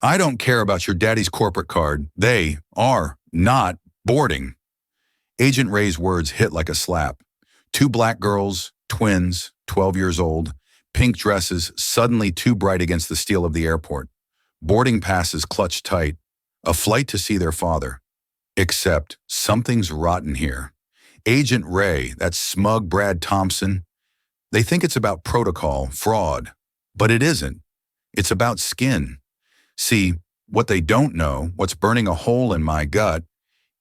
I don't care about your daddy's corporate card. They are not boarding. Agent Ray's words hit like a slap. Two black girls, twins, 12 years old, pink dresses suddenly too bright against the steel of the airport. Boarding passes clutched tight. A flight to see their father. Except something's rotten here. Agent Ray, that smug Brad Thompson, they think it's about protocol, fraud. But it isn't. It's about skin. See, what they don't know, what's burning a hole in my gut,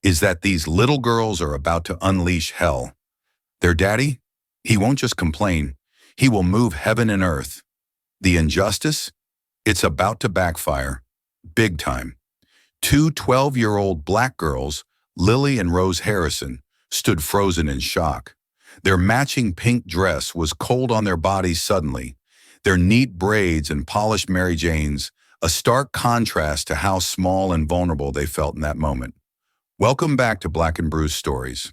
is that these little girls are about to unleash hell. Their daddy? He won't just complain. He will move heaven and earth. The injustice? It's about to backfire. Big time. Two 12-year-old black girls, Lily and Rose Harrison, stood frozen in shock. Their matching pink dress was cold on their bodies suddenly. Their neat braids and polished Mary Janes, a stark contrast to how small and vulnerable they felt in that moment. Welcome back to Black and Bruised Stories.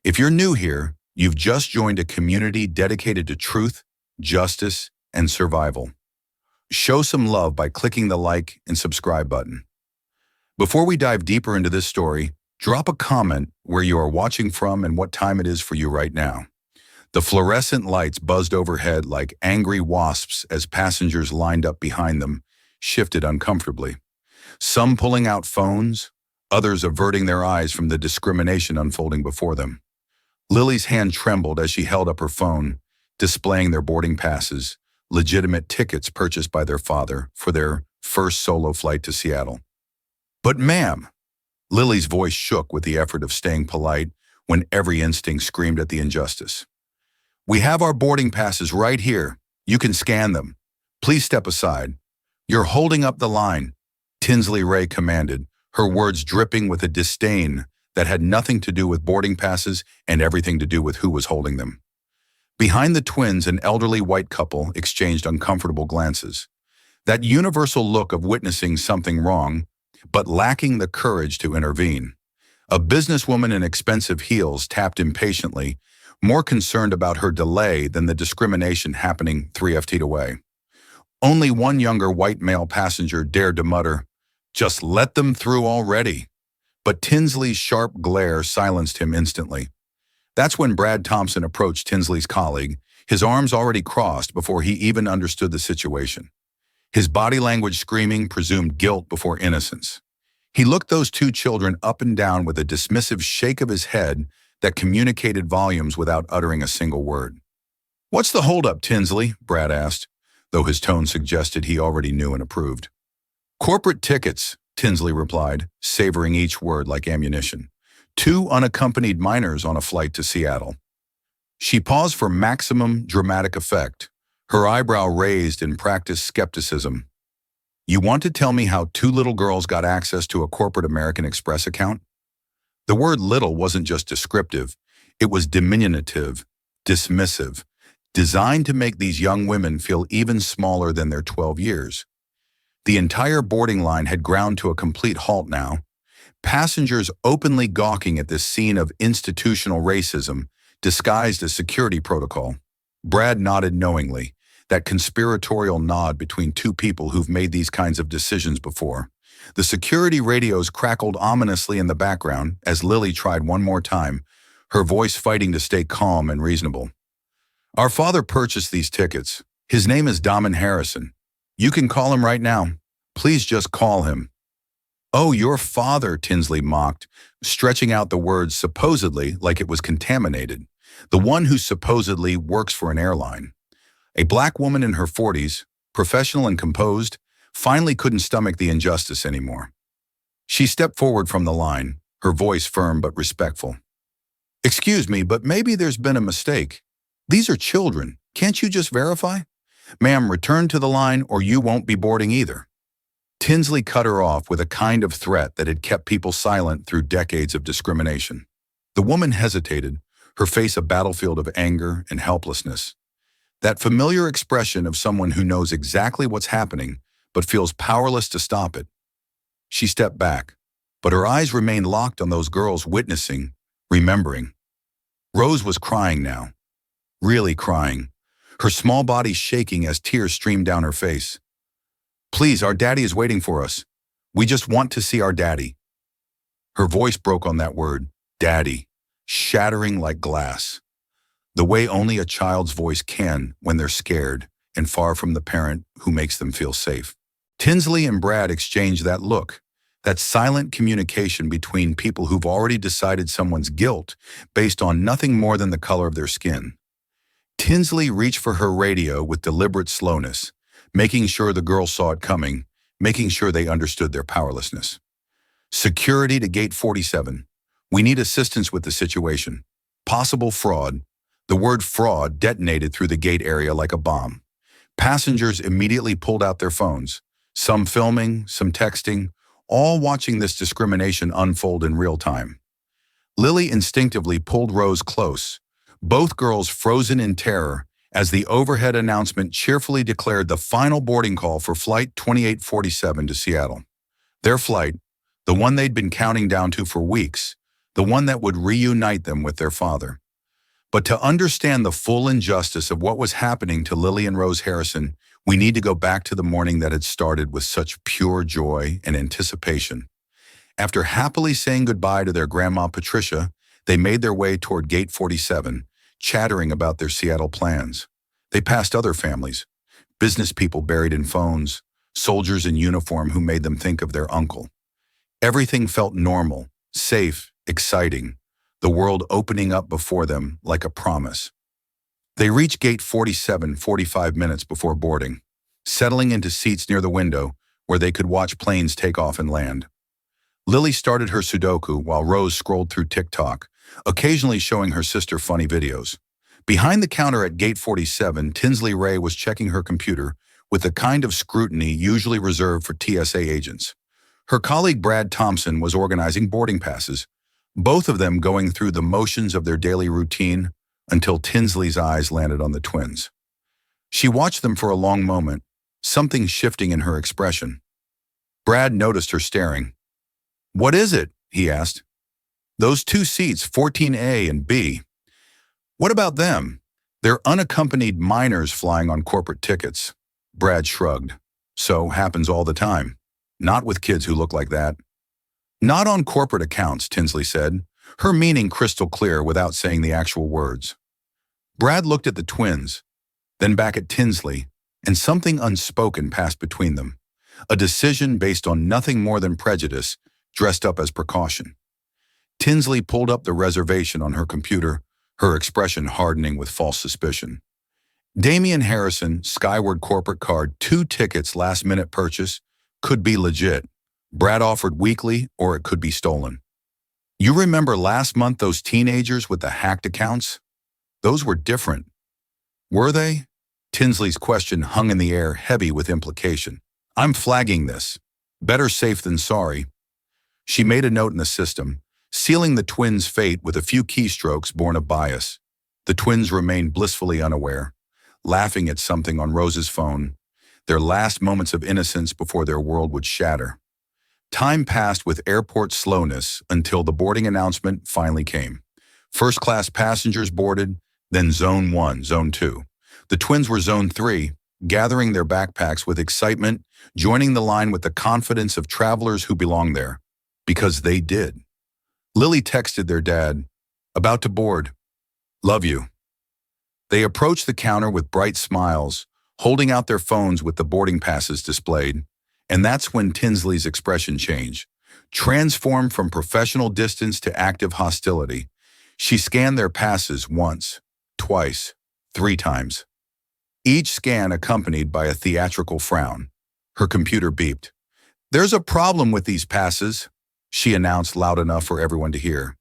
If you're new here, you've just joined a community dedicated to truth, justice, and survival. Show some love by clicking the like and subscribe button. Before we dive deeper into this story, drop a comment where you are watching from and what time it is for you right now. The fluorescent lights buzzed overhead like angry wasps as passengers lined up behind them shifted uncomfortably. Some pulling out phones, others averting their eyes from the discrimination unfolding before them. Lily's hand trembled as she held up her phone, displaying their boarding passes, legitimate tickets purchased by their father for their first solo flight to Seattle. "But ma'am," Lily's voice shook with the effort of staying polite when every instinct screamed at the injustice. "We have our boarding passes right here. You can scan them. Please step aside. You're holding up the line," Tinsley Ray commanded, her words dripping with a disdain that had nothing to do with boarding passes and everything to do with who was holding them. Behind the twins, an elderly white couple exchanged uncomfortable glances. That universal look of witnessing something wrong, but lacking the courage to intervene. A businesswoman in expensive heels tapped impatiently, more concerned about her delay than the discrimination happening 3 feet away. Only one younger white male passenger dared to mutter, "Just let them through already." But Tinsley's sharp glare silenced him instantly. That's when Brad Thompson approached Tinsley's colleague, his arms already crossed before he even understood the situation. His body language screaming presumed guilt before innocence. He looked those two children up and down with a dismissive shake of his head that communicated volumes without uttering a single word. "What's the holdup, Tinsley?" Brad asked, though his tone suggested he already knew and approved. "Corporate tickets," Tinsley replied, savoring each word like ammunition. "Two unaccompanied minors on a flight to Seattle." She paused for maximum dramatic effect, her eyebrow raised in practiced skepticism. "You want to tell me how two little girls got access to a corporate American Express account?" The word little wasn't just descriptive, it was diminutive, dismissive, designed to make these young women feel even smaller than their 12 years. The entire boarding line had ground to a complete halt now, passengers openly gawking at this scene of institutional racism disguised as security protocol. Brad nodded knowingly, that conspiratorial nod between two people who've made these kinds of decisions before. The security radios crackled ominously in the background as Lily tried one more time, her voice fighting to stay calm and reasonable. "Our father purchased these tickets. His name is Damon Harrison. You can call him right now. Please just call him." "Oh, your father," Tinsley mocked, stretching out the words supposedly like it was contaminated. "The one who supposedly works for an airline." A black woman in her 40s, professional and composed, finally couldn't stomach the injustice anymore. She stepped forward from the line, her voice firm but respectful. "Excuse me, but maybe there's been a mistake. These are children. Can't you just verify? Ma'am, return to the line or you won't be boarding either." Tinsley cut her off with a kind of threat that had kept people silent through decades of discrimination. The woman hesitated, her face a battlefield of anger and helplessness. That familiar expression of someone who knows exactly what's happening but feels powerless to stop it. She stepped back, but her eyes remained locked on those girls witnessing, remembering. Rose was crying now, really crying, her small body shaking as tears streamed down her face. Please, our daddy is waiting for us. We just want to see our daddy." Her voice broke on that word, daddy, shattering like glass, the way only a child's voice can when they're scared and far from the parent who makes them feel safe. Tinsley and Brad exchanged that look, that silent communication between people who've already decided someone's guilt based on nothing more than the color of their skin. Tinsley reached for her radio with deliberate slowness, making sure the girls saw it coming, making sure they understood their powerlessness. "Security to Gate 47. We need assistance with the situation. Possible fraud." The word fraud detonated through the gate area like a bomb. Passengers immediately pulled out their phones, some filming, some texting, all watching this discrimination unfold in real time. Lily instinctively pulled Rose close, both girls frozen in terror as the overhead announcement cheerfully declared the final boarding call for Flight 2847 to Seattle. Their flight, the one they'd been counting down to for weeks, the one that would reunite them with their father. But to understand the full injustice of what was happening to Lily and Rose Harrison, we need to go back to the morning that had started with such pure joy and anticipation. After happily saying goodbye to their grandma Patricia, they made their way toward Gate 47, chattering about their Seattle plans. They passed other families, business people buried in phones, soldiers in uniform who made them think of their uncle. Everything felt normal, safe, exciting, the world opening up before them like a promise. They reached Gate 47 45 minutes before boarding, settling into seats near the window where they could watch planes take off and land. Lily started her Sudoku while Rose scrolled through TikTok, occasionally showing her sister funny videos. Behind the counter at Gate 47, Tinsley Ray was checking her computer with the kind of scrutiny usually reserved for TSA agents. Her colleague Brad Thompson was organizing boarding passes, both of them going through the motions of their daily routine until Tinsley's eyes landed on the twins. She watched them for a long moment, something shifting in her expression. Brad noticed her staring. "What is it?" he asked. "Those two seats, 14A and B. What about them? They're unaccompanied minors flying on corporate tickets." Brad shrugged. "So happens all the time. Not with kids who look like that." "Not on corporate accounts," Tinsley said, her meaning crystal clear without saying the actual words. Brad looked at the twins, then back at Tinsley, and something unspoken passed between them, a decision based on nothing more than prejudice, dressed up as precaution. Tinsley pulled up the reservation on her computer, her expression hardening with false suspicion. Damian Harrison, Skyward corporate card, 2 tickets, last-minute purchase, could be legit. Brad offered weekly, or it could be stolen. "You remember last month those teenagers with the hacked accounts? Those were different." "Were they?" Tinsley's question hung in the air, heavy with implication. "I'm flagging this. Better safe than sorry." She made a note in the system, sealing the twins' fate with a few keystrokes born of bias. The twins remained blissfully unaware, laughing at something on Rose's phone, their last moments of innocence before their world would shatter. Time passed with airport slowness until the boarding announcement finally came. First-class passengers boarded, then Zone 1, Zone 2. The twins were Zone 3, gathering their backpacks with excitement, joining the line with the confidence of travelers who belong there. Because they did. Lily texted their dad, "About to board. Love you." They approached the counter with bright smiles, holding out their phones with the boarding passes displayed. And that's when Tinsley's expression changed, transformed from professional distance to active hostility. She scanned their passes once, twice, 3 times. Each scan accompanied by a theatrical frown. Her computer beeped. "There's a problem with these passes," she announced loud enough for everyone to hear.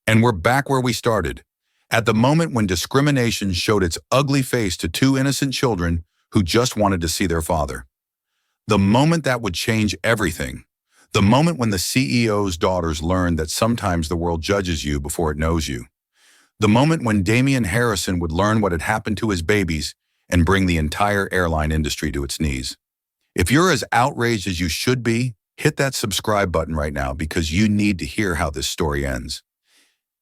And we're back where we started, at the moment when discrimination showed its ugly face to 2 innocent children who just wanted to see their father. The moment that would change everything. The moment when the CEO's daughters learned that sometimes the world judges you before it knows you. The moment when Damian Harrison would learn what had happened to his babies and bring the entire airline industry to its knees. If you're as outraged as you should be, hit that subscribe button right now because you need to hear how this story ends.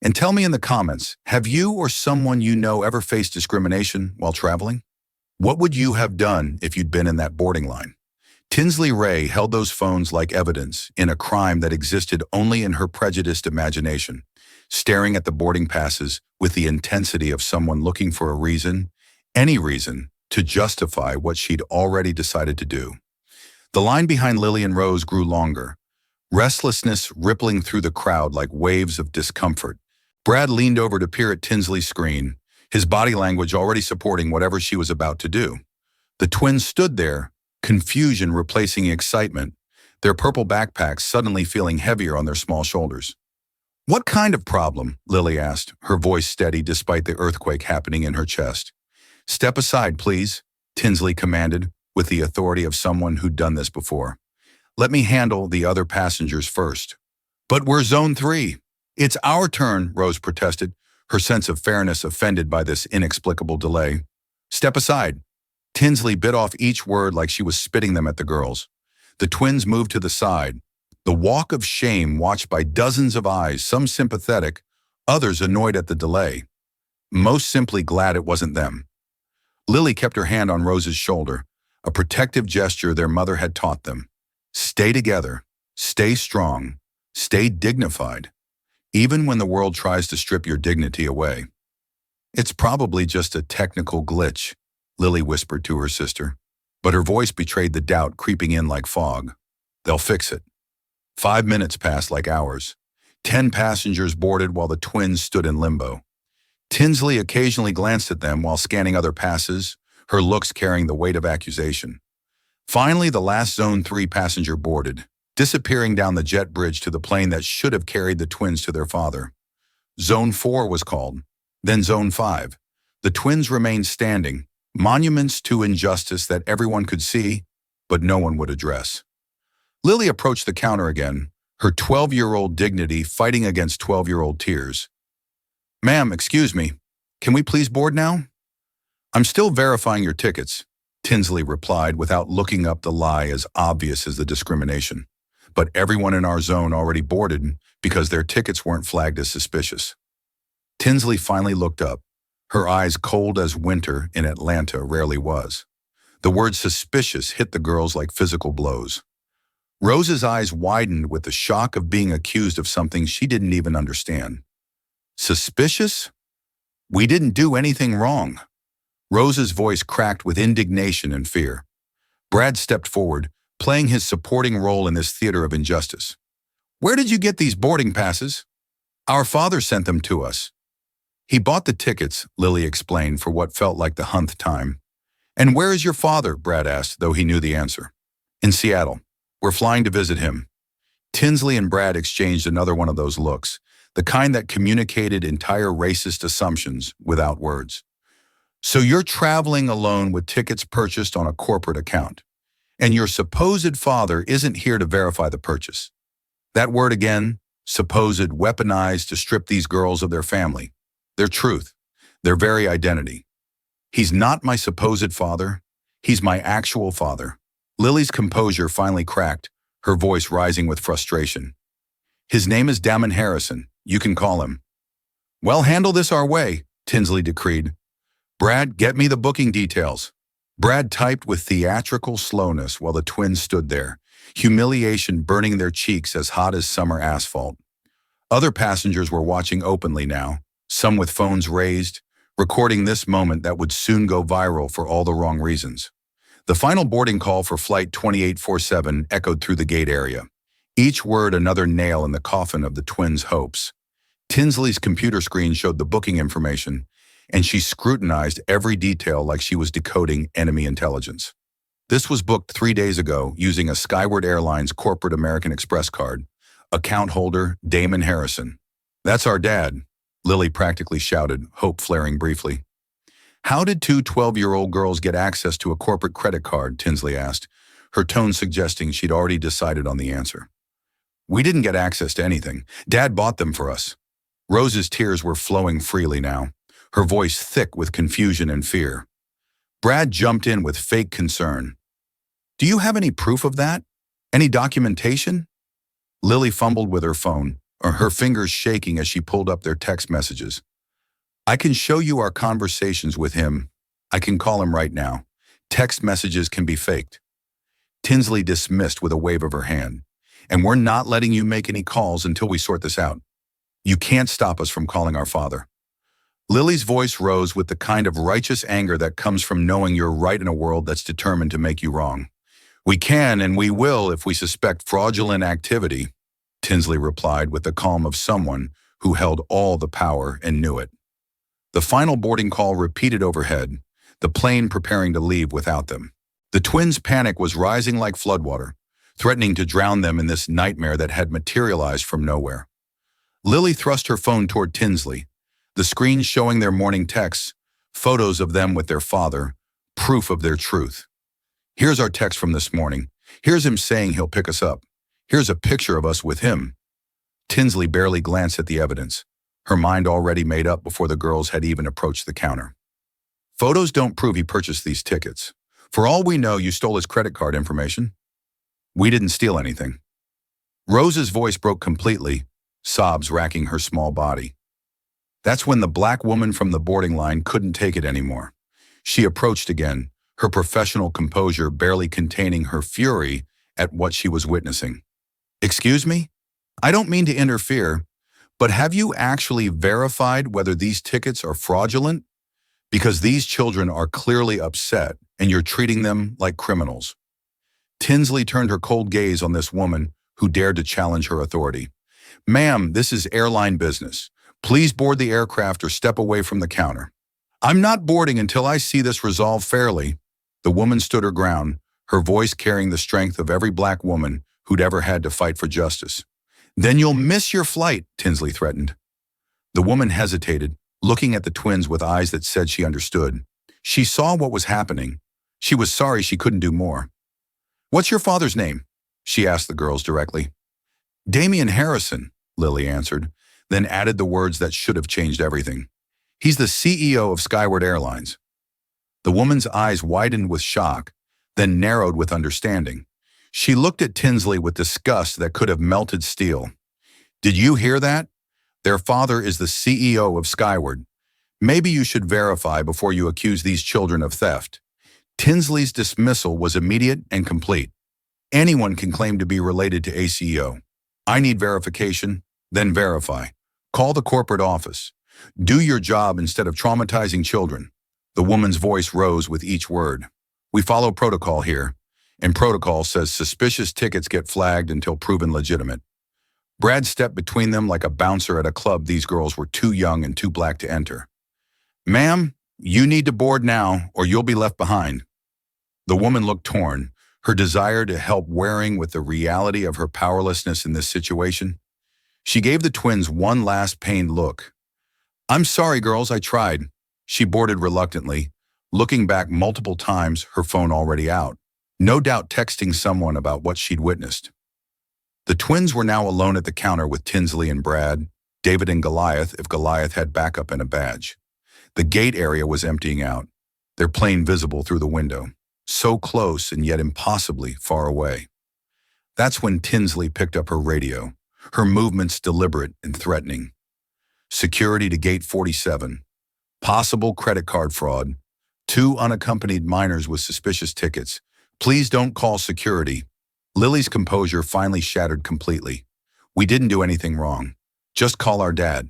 And tell me in the comments, have you or someone you know ever faced discrimination while traveling? What would you have done if you'd been in that boarding line? Tinsley Ray held those phones like evidence in a crime that existed only in her prejudiced imagination, staring at the boarding passes with the intensity of someone looking for a reason, any reason, to justify what she'd already decided to do. The line behind Lily and Rose grew longer, restlessness rippling through the crowd like waves of discomfort. Brad leaned over to peer at Tinsley's screen, his body language already supporting whatever she was about to do. The twins stood there, confusion replacing excitement, their purple backpacks suddenly feeling heavier on their small shoulders. "What kind of problem?" Lily asked, her voice steady despite the earthquake happening in her chest. "Step aside, please," Tinsley commanded, with the authority of someone who'd done this before. "Let me handle the other passengers first." "But we're Zone 3. It's our turn," Rose protested, her sense of fairness offended by this inexplicable delay. "Step aside." Tinsley bit off each word like she was spitting them at the girls. The twins moved to the side, the walk of shame watched by dozens of eyes, some sympathetic, others annoyed at the delay, most simply glad it wasn't them. Lily kept her hand on Rose's shoulder, a protective gesture their mother had taught them. Stay together, stay strong, stay dignified, even when the world tries to strip your dignity away. "It's probably just a technical glitch," Lily whispered to her sister, but her voice betrayed the doubt creeping in like fog. "They'll fix it." 5 minutes passed like hours. 10 passengers boarded while the twins stood in limbo. Tinsley occasionally glanced at them while scanning other passes, her looks carrying the weight of accusation. Finally, the last Zone 3 passenger boarded, disappearing down the jet bridge to the plane that should have carried the twins to their father. Zone 4 was called, then Zone 5. The twins remained standing, monuments to injustice that everyone could see, but no one would address. Lily approached the counter again, her 12-year-old dignity fighting against 12-year-old tears. "Ma'am, excuse me, can we please board now?" "I'm still verifying your tickets," Tinsley replied without looking up the lie as obvious as the discrimination. "But everyone in our zone already boarded because their tickets weren't flagged as suspicious." Tinsley finally looked up, her eyes cold as winter in Atlanta rarely was. The word suspicious hit the girls like physical blows. Rose's eyes widened with the shock of being accused of something she didn't even understand. "Suspicious? We didn't do anything wrong." Rose's voice cracked with indignation and fear. Brad stepped forward, playing his supporting role in this theater of injustice. "Where did you get these boarding passes?" "Our father sent them to us." "He bought the tickets," Lily explained for what felt like the 100th time. "And where is your father?" Brad asked, though he knew the answer. "In Seattle. We're flying to visit him." Tinsley and Brad exchanged another one of those looks, the kind that communicated entire racist assumptions without words. "So you're traveling alone with tickets purchased on a corporate account, and your supposed father isn't here to verify the purchase." That word again, supposed, weaponized to strip these girls of their family, their truth, their very identity. "He's not my supposed father. He's my actual father." Lily's composure finally cracked, her voice rising with frustration. "His name is Damon Harrison. You can call him." "Well, handle this our way," Tinsley decreed. "Brad, get me the booking details." Brad typed with theatrical slowness while the twins stood there, humiliation burning their cheeks as hot as summer asphalt. Other passengers were watching openly now, some with phones raised, recording this moment that would soon go viral for all the wrong reasons. The final boarding call for Flight 2847 echoed through the gate area, each word another nail in the coffin of the twins' hopes. Tinsley's computer screen showed the booking information, and she scrutinized every detail like she was decoding enemy intelligence. This was booked 3 days ago using a Skyward Airlines corporate American Express card. Account holder, Damon Harrison. "That's our dad," Lily practically shouted, hope flaring briefly. "How did two 12-year-old girls get access to a corporate credit card?" Tinsley asked, her tone suggesting she'd already decided on the answer. "We didn't get access to anything. Dad bought them for us." Rose's tears were flowing freely now, her voice thick with confusion and fear. Brad jumped in with fake concern. "Do you have any proof of that? Any documentation?" Lily fumbled with her phone, her fingers shaking as she pulled up their text messages. "I can show you our conversations with him. I can call him right now. Text messages can be faked." Tinsley dismissed with a wave of her hand. And we're not letting you make any calls until we sort this out. You can't stop us from calling our father. Lily's voice rose with the kind of righteous anger that comes from knowing you're right in a world that's determined to make you wrong. We can and we will if we suspect fraudulent activity, Tinsley replied with the calm of someone who held all the power and knew it. The final boarding call repeated overhead, the plane preparing to leave without them. The twins' panic was rising like floodwater, threatening to drown them in this nightmare that had materialized from nowhere. Lily thrust her phone toward Tinsley, the screen showing their morning texts, photos of them with their father, proof of their truth. Here's our text from this morning. Here's him saying he'll pick us up. Here's a picture of us with him. Tinsley barely glanced at the evidence, her mind already made up before the girls had even approached the counter. Photos don't prove he purchased these tickets. For all we know, you stole his credit card information. We didn't steal anything. Rose's voice broke completely, sobs racking her small body. That's when the black woman from the boarding line couldn't take it anymore. She approached again, her professional composure barely containing her fury at what she was witnessing. Excuse me? I don't mean to interfere, but have you actually verified whether these tickets are fraudulent? Because these children are clearly upset and you're treating them like criminals. Tinsley turned her cold gaze on this woman who dared to challenge her authority. Ma'am, this is airline business. Please board the aircraft or step away from the counter. I'm not boarding until I see this resolved fairly. The woman stood her ground, her voice carrying the strength of every black woman who'd ever had to fight for justice. Then you'll miss your flight, Tinsley threatened. The woman hesitated, looking at the twins with eyes that said she understood. She saw what was happening. She was sorry she couldn't do more. What's your father's name? She asked the girls directly. Damian Harrison, Lily answered, then added the words that should have changed everything. He's the CEO of Skyward Airlines. The woman's eyes widened with shock, then narrowed with understanding. She looked at Tinsley with disgust that could have melted steel. Did you hear that? Their father is the CEO of Skyward. Maybe you should verify before you accuse these children of theft. Tinsley's dismissal was immediate and complete. Anyone can claim to be related to ACO. I need verification, then verify. Call the corporate office. Do your job instead of traumatizing children. The woman's voice rose with each word. We follow protocol here, and protocol says suspicious tickets get flagged until proven legitimate. Brad stepped between them like a bouncer at a club these girls were too young and too black to enter. Ma'am, you need to board now or you'll be left behind. The woman looked torn, her desire to help wearing with the reality of her powerlessness in this situation. She gave the twins one last pained look. I'm sorry, girls, I tried. She boarded reluctantly, looking back multiple times, her phone already out, no doubt texting someone about what she'd witnessed. The twins were now alone at the counter with Tinsley and Brad, David and Goliath if Goliath had backup and a badge. The gate area was emptying out, their plane visible through the window, so close and yet impossibly far away. That's when Tinsley picked up her radio, her movements deliberate and threatening. Security to gate 47. Possible credit card fraud. 2 unaccompanied minors with suspicious tickets. Please don't call security. Lily's composure finally shattered completely. We didn't do anything wrong. Just call our dad.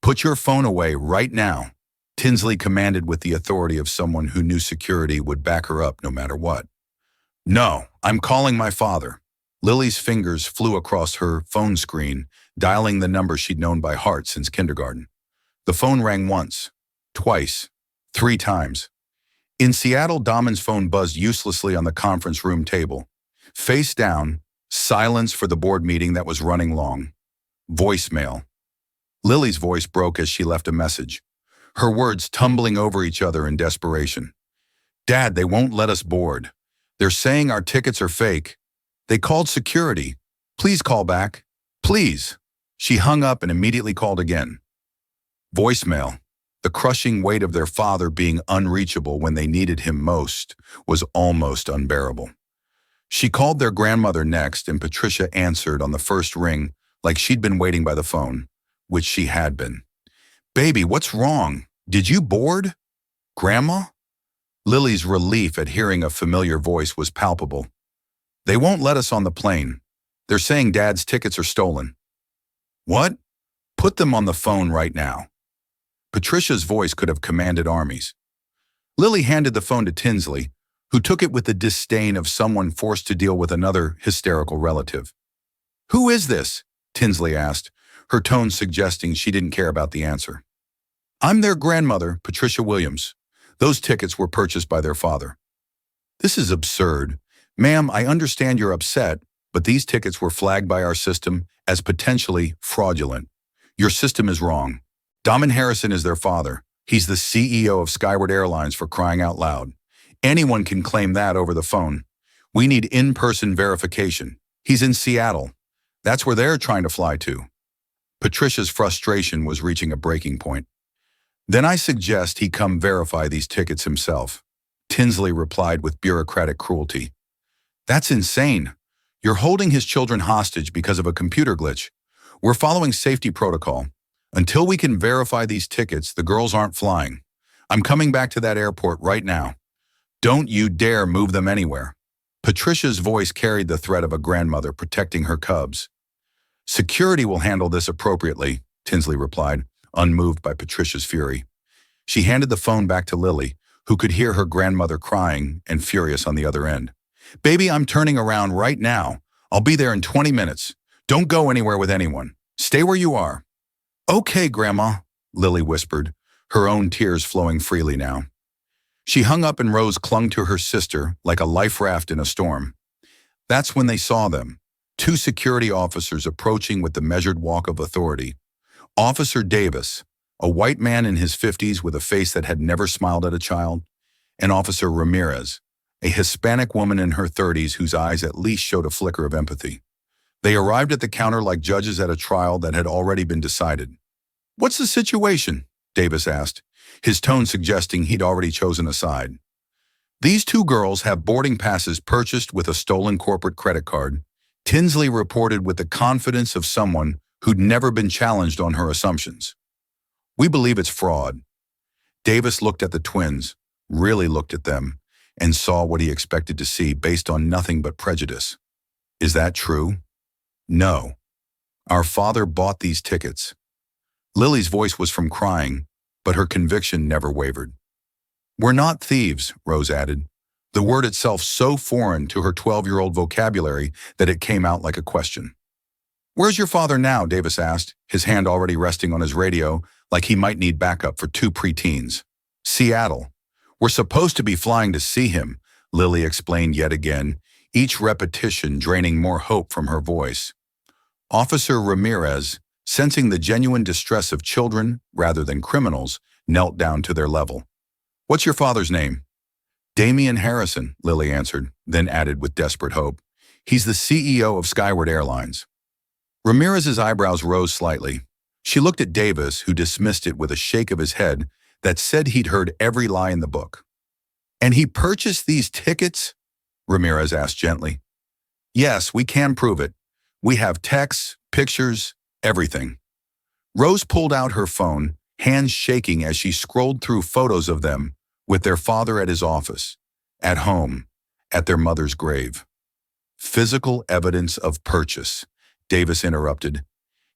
Put your phone away right now. Tinsley commanded with the authority of someone who knew security would back her up no matter what. No, I'm calling my father. Lily's fingers flew across her phone screen, dialing the number she'd known by heart since kindergarten. The phone rang once, twice, 3 times. In Seattle, Damon's phone buzzed uselessly on the conference room table. Face down, silence for the board meeting that was running long. Voicemail. Lily's voice broke as she left a message, her words tumbling over each other in desperation. Dad, they won't let us board. They're saying our tickets are fake. They called security. Please call back. Please. She hung up and immediately called again. Voicemail. The crushing weight of their father being unreachable when they needed him most was almost unbearable. She called their grandmother next, and Patricia answered on the first ring like she'd been waiting by the phone, which she had been. Baby, what's wrong? Did you board? Grandma? Lily's relief at hearing a familiar voice was palpable. They won't let us on the plane. They're saying Dad's tickets are stolen. What? Put them on the phone right now. Patricia's voice could have commanded armies. Lily handed the phone to Tinsley, who took it with the disdain of someone forced to deal with another hysterical relative. Who is this? Tinsley asked, her tone suggesting she didn't care about the answer. I'm their grandmother, Patricia Williams. Those tickets were purchased by their father. This is absurd. Ma'am, I understand you're upset, but these tickets were flagged by our system as potentially fraudulent. Your system is wrong. Damon Harrison is their father. He's the CEO of Skyward Airlines, for crying out loud. Anyone can claim that over the phone. We need in-person verification. He's in Seattle. That's where they're trying to fly to. Patricia's frustration was reaching a breaking point. Then I suggest he come verify these tickets himself. Tinsley replied with bureaucratic cruelty. That's insane. You're holding his children hostage because of a computer glitch. We're following safety protocol. Until we can verify these tickets, the girls aren't flying. I'm coming back to that airport right now. Don't you dare move them anywhere. Patricia's voice carried the threat of a grandmother protecting her cubs. Security will handle this appropriately, Tinsley replied, unmoved by Patricia's fury. She handed the phone back to Lily, who could hear her grandmother crying and furious on the other end. Baby, I'm turning around right now. I'll be there in 20 minutes. Don't go anywhere with anyone. Stay where you are. Okay, Grandma, Lily whispered, her own tears flowing freely now. She hung up and Rose clung to her sister like a life raft in a storm. That's when they saw them, two security officers approaching with the measured walk of authority. Officer Davis, a white man in his 50s with a face that had never smiled at a child, and Officer Ramirez, a Hispanic woman in her 30s whose eyes at least showed a flicker of empathy. They arrived at the counter like judges at a trial that had already been decided. What's the situation? Davis asked, his tone suggesting he'd already chosen a side. These two girls have boarding passes purchased with a stolen corporate credit card, Tinsley reported with the confidence of someone who'd never been challenged on her assumptions. We believe it's fraud. Davis looked at the twins, really looked at them, and saw what he expected to see based on nothing but prejudice. Is that true? No. Our father bought these tickets. Lily's voice was from crying, but her conviction never wavered. We're not thieves, Rose added, the word itself so foreign to her 12-year-old vocabulary that it came out like a question. Where's your father now? Davis asked, his hand already resting on his radio like he might need backup for two preteens. Seattle. We're supposed to be flying to see him, Lily explained yet again, each repetition draining more hope from her voice. Officer Ramirez, sensing the genuine distress of children rather than criminals, knelt down to their level. What's your father's name? Damian Harrison, Lily answered, then added with desperate hope. He's the CEO of Skyward Airlines. Ramirez's eyebrows rose slightly. She looked at Davis, who dismissed it with a shake of his head that said he'd heard every lie in the book. And he purchased these tickets? Ramirez asked gently. Yes, we can prove it. We have texts, pictures, everything. Rose pulled out her phone, hands shaking as she scrolled through photos of them with their father at his office, at home, at their mother's grave. Physical evidence of purchase, Davis interrupted,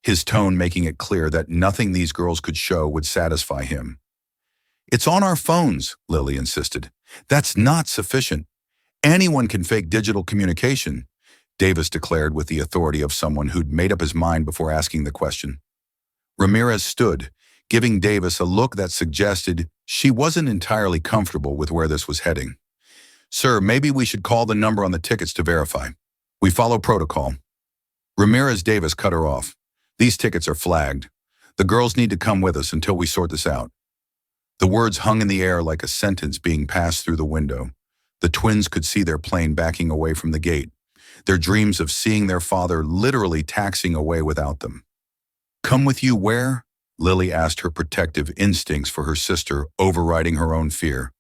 his tone making it clear that nothing these girls could show would satisfy him. It's on our phones, Lily insisted. That's not sufficient. Anyone can fake digital communication, Davis declared with the authority of someone who'd made up his mind before asking the question. Ramirez stood, giving Davis a look that suggested she wasn't entirely comfortable with where this was heading. Sir, maybe we should call the number on the tickets to verify. We follow protocol. Ramirez Davis cut her off. These tickets are flagged. The girls need to come with us until we sort this out. The words hung in the air like a sentence being passed through the window. The twins could see their plane backing away from the gate, their dreams of seeing their father literally taxiing away without them. Come with you where? Lily asked, her protective instincts for her sister overriding her own fear.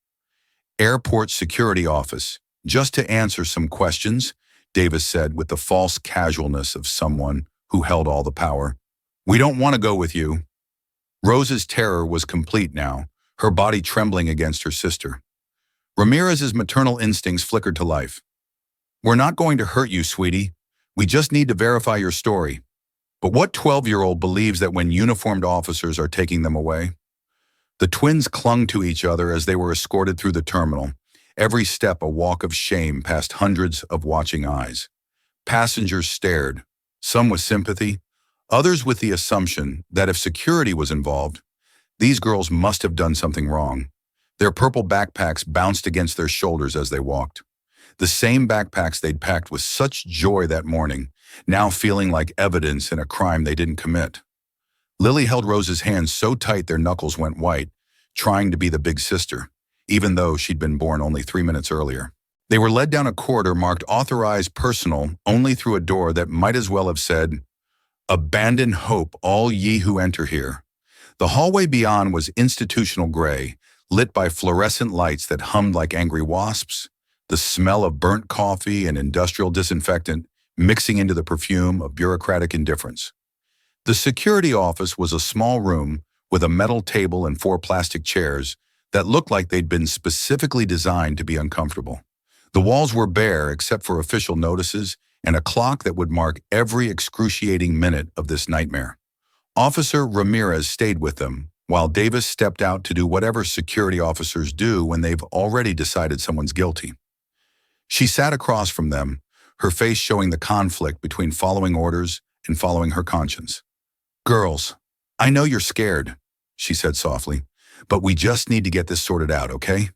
Airport security office, just to answer some questions, Davis said with the false casualness of someone who held all the power. We don't want to go with you. Rose's terror was complete now, her body trembling against her sister. Ramirez's maternal instincts flickered to life. We're not going to hurt you, sweetie. We just need to verify your story. But what 12-year-old believes that when uniformed officers are taking them away? The twins clung to each other as they were escorted through the terminal, every step a walk of shame past hundreds of watching eyes. Passengers stared, some with sympathy, others with the assumption that if security was involved, these girls must have done something wrong. Their purple backpacks bounced against their shoulders as they walked. The same backpacks they'd packed with such joy that morning, now feeling like evidence in a crime they didn't commit. Lily held Rose's hand so tight their knuckles went white, trying to be the big sister, even though she'd been born only 3 minutes earlier. They were led down a corridor marked authorized personal only through a door that might as well have said, "Abandon hope, all ye who enter here." The hallway beyond was institutional gray, lit by fluorescent lights that hummed like angry wasps, the smell of burnt coffee and industrial disinfectant mixing into the perfume of bureaucratic indifference. The security office was a small room with a metal table and 4 plastic chairs that looked like they'd been specifically designed to be uncomfortable. The walls were bare except for official notices and a clock that would mark every excruciating minute of this nightmare. Officer Ramirez stayed with them, while Davis stepped out to do whatever security officers do when they've already decided someone's guilty. She sat across from them, her face showing the conflict between following orders and following her conscience. "Girls, I know you're scared," she said softly, "but we just need to get this sorted out, okay?"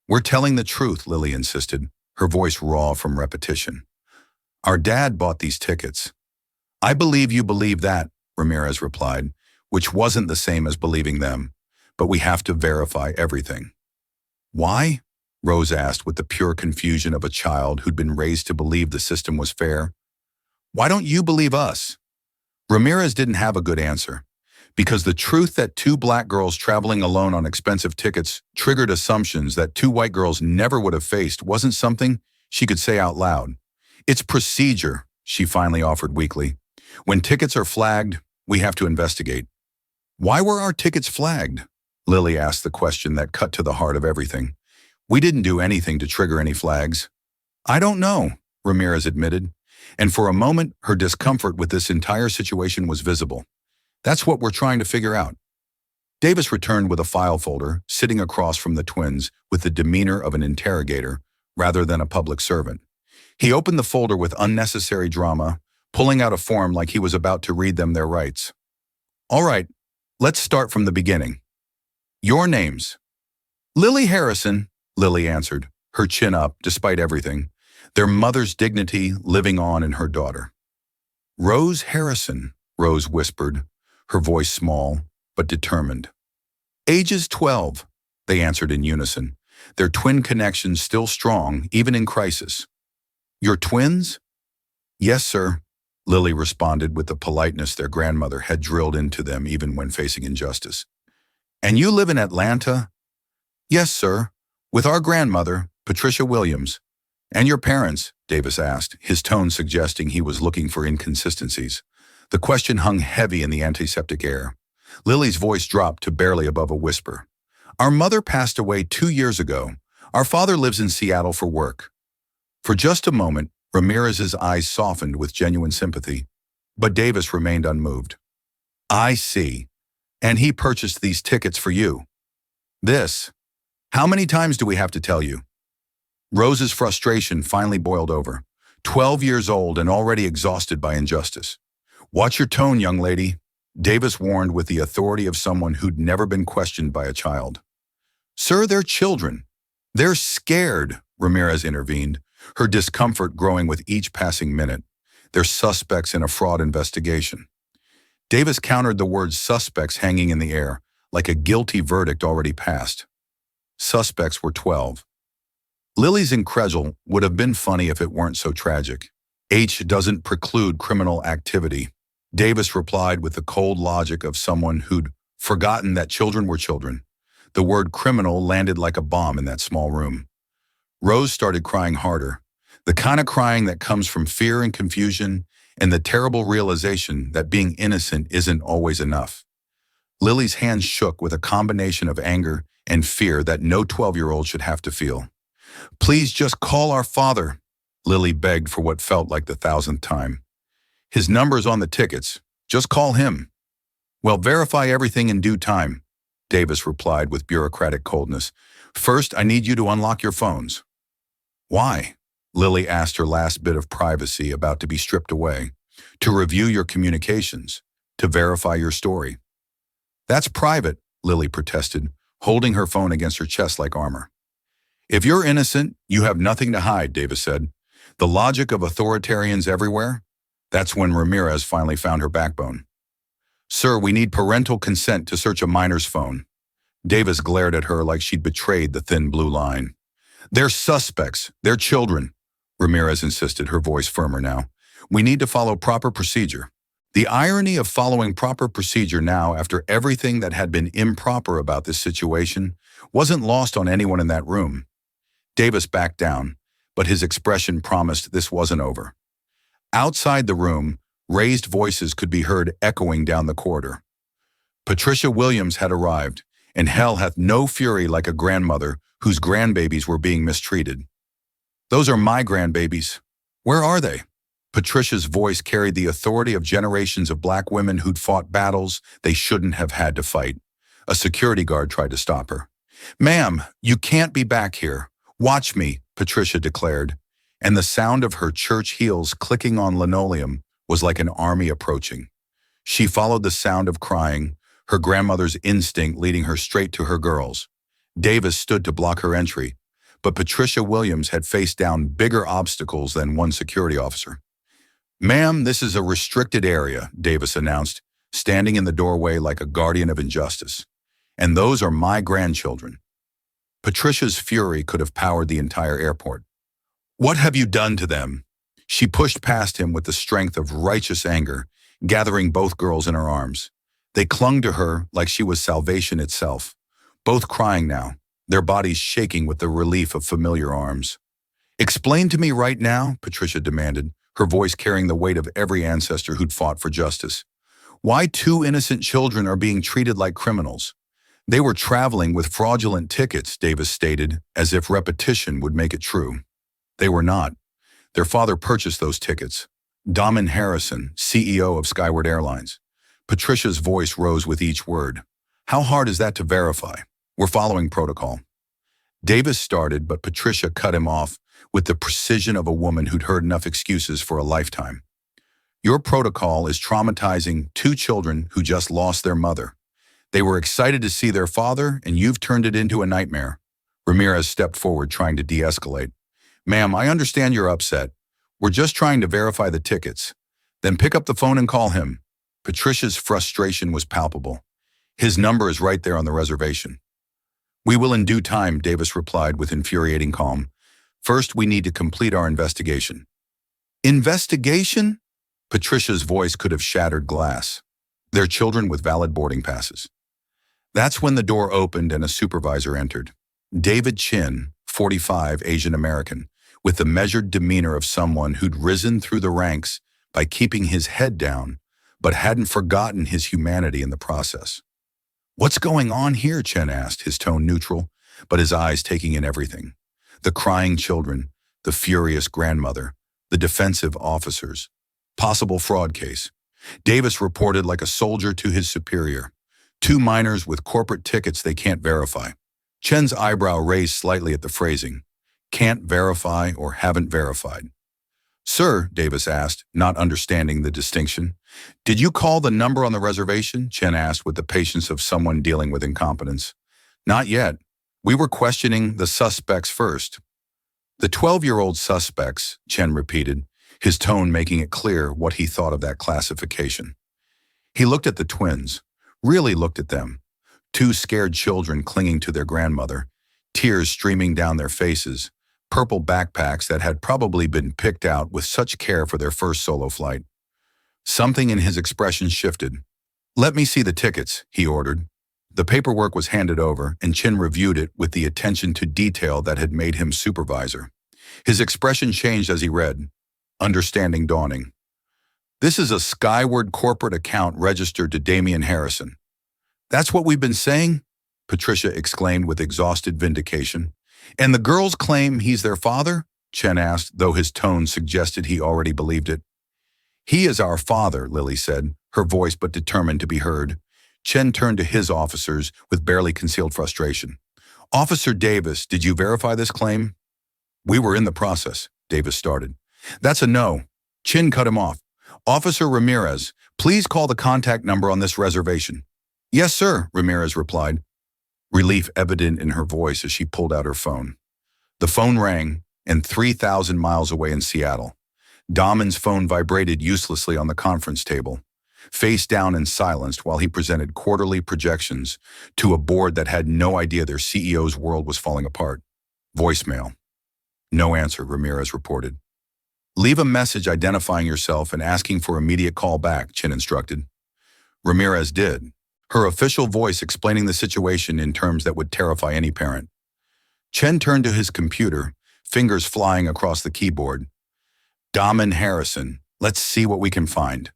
"We're telling the truth," Lily insisted, her voice raw from repetition. "Our dad bought these tickets." "I believe you believe that," Ramirez replied, which wasn't the same as believing them, "but we have to verify everything." "Why?" Rose asked with the pure confusion of a child who'd been raised to believe the system was fair. "Why don't you believe us?" Ramirez didn't have a good answer, because the truth that 2 black girls traveling alone on expensive tickets triggered assumptions that 2 white girls never would have faced wasn't something she could say out loud. "It's procedure," she finally offered weakly. "When tickets are flagged, we have to investigate." "Why were our tickets flagged?" Lily asked the question that cut to the heart of everything. "We didn't do anything to trigger any flags." "I don't know," Ramirez admitted, and for a moment her discomfort with this entire situation was visible. "That's what we're trying to figure out." Davis returned with a file folder, sitting across from the twins with the demeanor of an interrogator rather than a public servant. He opened the folder with unnecessary drama, pulling out a form like he was about to read them their rights. "All right, let's start from the beginning. Your names." "Lily Harrison," Lily answered, her chin up despite everything, their mother's dignity living on in her daughter. "Rose Harrison," Rose whispered, her voice small but determined. "Ages 12, they answered in unison, their twin connection still strong even in crisis. "You're twins?" "Yes, sir," Lily responded with the politeness their grandmother had drilled into them even when facing injustice. "And you live in Atlanta?" "Yes, sir, with our grandmother, Patricia Williams." "And your parents?" Davis asked, his tone suggesting he was looking for inconsistencies. The question hung heavy in the antiseptic air. Lily's voice dropped to barely above a whisper. "Our mother passed away 2 years ago. Our father lives in Seattle for work." For just a moment, Ramirez's eyes softened with genuine sympathy, but Davis remained unmoved. "I see. And he purchased these tickets for you." "This? How many times do we have to tell you?" Rose's frustration finally boiled over. 12 years old and already exhausted by injustice. "Watch your tone, young lady," Davis warned with the authority of someone who'd never been questioned by a child. "Sir, they're children. They're scared," Ramirez intervened, her discomfort growing with each passing minute. "They're suspects in a fraud investigation." Davis countered the word suspects hanging in the air, like a guilty verdict already passed. Suspects were 12. Lily's incredulity would have been funny if it weren't so tragic. Age doesn't preclude criminal activity, Davis replied with the cold logic of someone who'd forgotten that children were children. The word criminal landed like a bomb in that small room. Rose started crying harder, the kind of crying that comes from fear and confusion and the terrible realization that being innocent isn't always enough. Lily's hands shook with a combination of anger and fear that no 12-year-old should have to feel. "Please just call our father," Lily begged for what felt like the thousandth time. His number's on the tickets. Just call him. Well, verify everything in due time, Davis replied with bureaucratic coldness. First, I need you to unlock your phones. Why? Lily asked, her last bit of privacy about to be stripped away. To review your communications, to verify your story. That's private, Lily protested, holding her phone against her chest like armor. If you're innocent, you have nothing to hide, Davis said. The logic of authoritarians everywhere? That's when Ramirez finally found her backbone. Sir, we need parental consent to search a minor's phone. Davis glared at her like she'd betrayed the thin blue line. They're suspects. They're children, Ramirez insisted, her voice firmer now. We need to follow proper procedure. The irony of following proper procedure now after everything that had been improper about this situation wasn't lost on anyone in that room. Davis backed down, but his expression promised this wasn't over. Outside the room, raised voices could be heard echoing down the corridor. Patricia Williams had arrived, and hell hath no fury like a grandmother whose grandbabies were being mistreated. Those are my grandbabies. Where are they? Patricia's voice carried the authority of generations of black women who'd fought battles they shouldn't have had to fight. A security guard tried to stop her. Ma'am, you can't be back here. Watch me, Patricia declared, and the sound of her church heels clicking on linoleum was like an army approaching. She followed the sound of crying, her grandmother's instinct leading her straight to her girls. Davis stood to block her entry, but Patricia Williams had faced down bigger obstacles than one security officer. Ma'am, this is a restricted area, Davis announced, standing in the doorway like a guardian of injustice. And those are my grandchildren. Patricia's fury could have powered the entire airport. What have you done to them? She pushed past him with the strength of righteous anger, gathering both girls in her arms. They clung to her like she was salvation itself, both crying now, their bodies shaking with the relief of familiar arms. Explain to me right now, Patricia demanded, her voice carrying the weight of every ancestor who'd fought for justice. Why two innocent children are being treated like criminals? They were traveling with fraudulent tickets, Davis stated, as if repetition would make it true. They were not. Their father purchased those tickets. Damon Harrison, CEO of Skyward Airlines. Patricia's voice rose with each word. How hard is that to verify? We're following protocol. Davis started, but Patricia cut him off with the precision of a woman who'd heard enough excuses for a lifetime. Your protocol is traumatizing two children who just lost their mother. They were excited to see their father, and you've turned it into a nightmare. Ramirez stepped forward, trying to de-escalate. Ma'am, I understand you're upset. We're just trying to verify the tickets. Then pick up the phone and call him. Patricia's frustration was palpable. His number is right there on the reservation. We will in due time, Davis replied with infuriating calm. First, we need to complete our investigation. Investigation? Patricia's voice could have shattered glass. They're children with valid boarding passes. That's when the door opened and a supervisor entered. David Chin, 45, Asian American, with the measured demeanor of someone who'd risen through the ranks by keeping his head down, but hadn't forgotten his humanity in the process. What's going on here? Chen asked, his tone neutral, but his eyes taking in everything. The crying children, the furious grandmother, the defensive officers. Possible fraud case. Davis reported like a soldier to his superior. Two minors with corporate tickets they can't verify. Chen's eyebrow raised slightly at the phrasing. Can't verify or haven't verified. Sir, Davis asked, not understanding the distinction. Did you call the number on the reservation? Chen asked with the patience of someone dealing with incompetence. Not yet. We were questioning the suspects first. The 12-year-old suspects, Chen repeated, his tone making it clear what he thought of that classification. He looked at the twins, really looked at them. Two scared children clinging to their grandmother, tears streaming down their faces, purple backpacks that had probably been picked out with such care for their first solo flight. Something in his expression shifted. Let me see the tickets, he ordered. The paperwork was handed over, and Chin reviewed it with the attention to detail that had made him supervisor. His expression changed as he read, understanding dawning. This is a Skyward corporate account registered to Damian Harrison. That's what we've been saying? Patricia exclaimed with exhausted vindication. And the girls claim he's their father? Chen asked, though his tone suggested he already believed it. He is our father, Lily said, her voice but determined to be heard. Chen turned to his officers with barely concealed frustration. Officer Davis, did you verify this claim? We were in the process, Davis started. That's a no. Chen cut him off. Officer Ramirez, please call the contact number on this reservation. Yes, sir, Ramirez replied, relief evident in her voice as she pulled out her phone. The phone rang, and 3,000 miles away in Seattle. Damon's phone vibrated uselessly on the conference table, face down and silenced while he presented quarterly projections to a board that had no idea their CEO's world was falling apart. Voicemail. No answer, Ramirez reported. Leave a message identifying yourself and asking for immediate call back, Chen instructed. Ramirez did, her official voice explaining the situation in terms that would terrify any parent. Chen turned to his computer, fingers flying across the keyboard. Damon Harrison, let's see what we can find.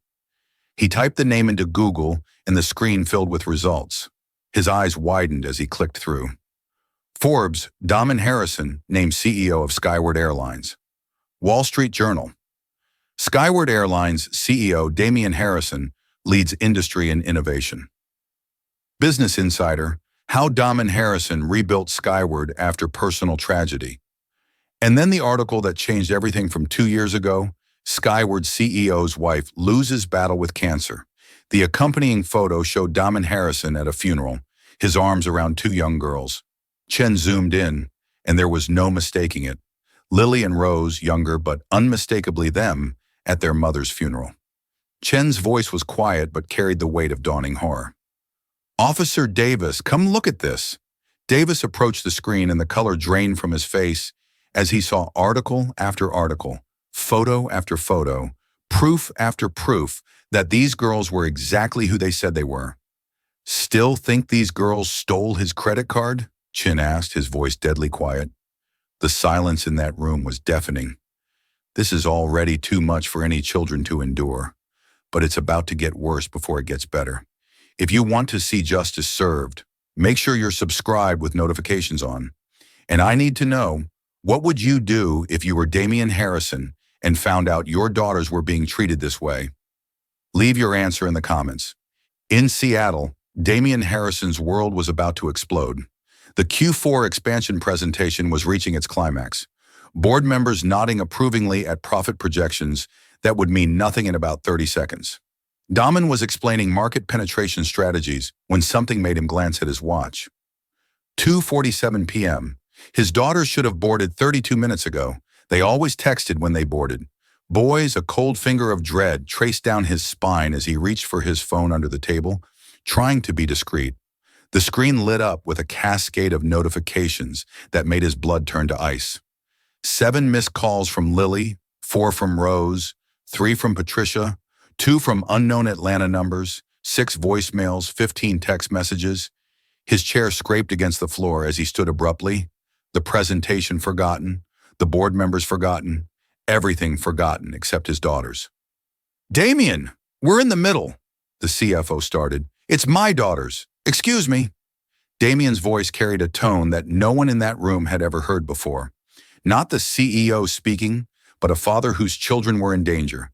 He typed the name into Google and the screen filled with results. His eyes widened as he clicked through. Forbes, Damon Harrison, named CEO of Skyward Airlines. Wall Street Journal. Skyward Airlines CEO Damon Harrison leads industry and innovation. Business Insider, how Damon Harrison rebuilt Skyward after personal tragedy. And then the article that changed everything from 2 years ago, Skyward CEO's wife loses battle with cancer. The accompanying photo showed Damon Harrison at a funeral, his arms around 2 young girls. Chen zoomed in, and there was no mistaking it. Lily and Rose, younger but unmistakably them, at their mother's funeral. Chen's voice was quiet but carried the weight of dawning horror. Officer Davis, come look at this. Davis approached the screen and the color drained from his face as he saw article after article, photo after photo, proof after proof that these girls were exactly who they said they were. Still think these girls stole his credit card? Chen asked, his voice deadly quiet. The silence in that room was deafening. This is already too much for any children to endure, but it's about to get worse before it gets better. If you want to see justice served, make sure you're subscribed with notifications on. And I need to know, what would you do if you were Damon Harrison and found out your daughters were being treated this way? Leave your answer in the comments. In Seattle, Damon Harrison's world was about to explode. The Q4 expansion presentation was reaching its climax. Board members nodding approvingly at profit projections that would mean nothing in about 30 seconds. Damon was explaining market penetration strategies when something made him glance at his watch. 2:47 p.m. His daughters should have boarded 32 minutes ago. They always texted when they boarded. Boys, a cold finger of dread traced down his spine as he reached for his phone under the table, trying to be discreet. The screen lit up with a cascade of notifications that made his blood turn to ice. 7 missed calls from Lily, 4 from Rose, 3 from Patricia, 2 from unknown Atlanta numbers, 6 voicemails, 15 text messages. His chair scraped against the floor as he stood abruptly. The presentation forgotten, the board members forgotten, everything forgotten except his daughters. Damien, we're in the middle, the CFO started. It's my daughters. Excuse me. Damien's voice carried a tone that no one in that room had ever heard before. Not the CEO speaking, but a father whose children were in danger.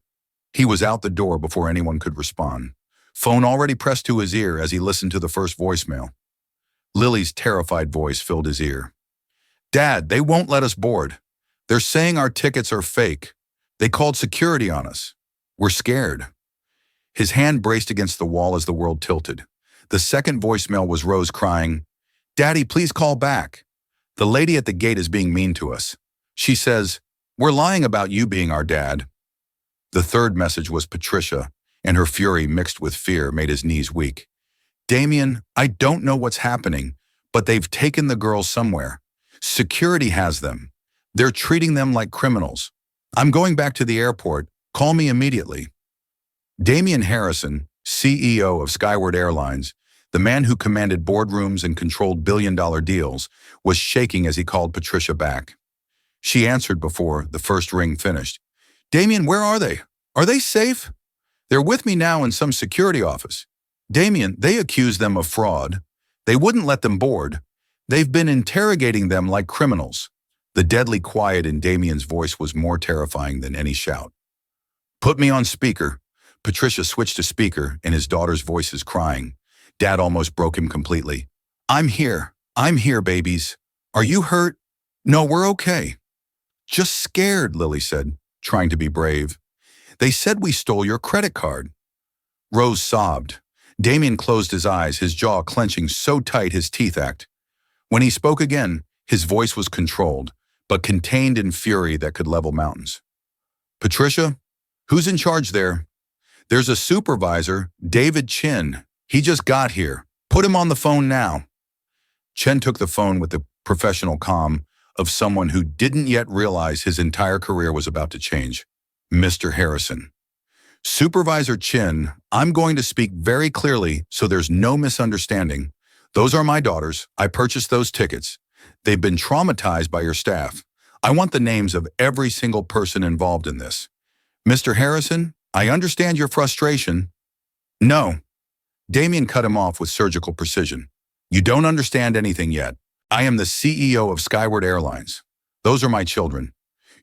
He was out the door before anyone could respond. Phone already pressed to his ear as he listened to the first voicemail. Lily's terrified voice filled his ear. Dad, they won't let us board. They're saying our tickets are fake. They called security on us. We're scared. His hand braced against the wall as the world tilted. The second voicemail was Rose crying, Daddy, please call back. The lady at the gate is being mean to us. She says, we're lying about you being our dad. The third message was Patricia, and her fury mixed with fear made his knees weak. Damien, I don't know what's happening, but they've taken the girls somewhere. Security has them. They're treating them like criminals. I'm going back to the airport. Call me immediately. Damon Harrison, CEO of Skyward Airlines, the man who commanded boardrooms and controlled billion-dollar deals, was shaking as he called Patricia back. She answered before the first ring finished. Damien, where are they? Are they safe? They're with me now in some security office. Damien, they accuse them of fraud. They wouldn't let them board. They've been interrogating them like criminals. The deadly quiet in Damien's voice was more terrifying than any shout. Put me on speaker. Patricia switched to speaker, and his daughter's voice is crying. Dad almost broke him completely. I'm here. I'm here, babies. Are you hurt? No, we're okay. Just scared, Lily said, trying to be brave. They said we stole your credit card. Rose sobbed. Damien closed his eyes, his jaw clenching so tight his teeth ached. When he spoke again, his voice was controlled, but contained in fury that could level mountains. Patricia, who's in charge there? There's a supervisor, David Chin. He just got here. Put him on the phone now. Chen took the phone with the professional calm of someone who didn't yet realize his entire career was about to change. Mr. Harrison. Supervisor Chin, I'm going to speak very clearly so there's no misunderstanding. Those are my daughters. I purchased those tickets. They've been traumatized by your staff. I want the names of every single person involved in this. Mr. Harrison, I understand your frustration. No. Damien cut him off with surgical precision. You don't understand anything yet. I am the CEO of Skyward Airlines. Those are my children.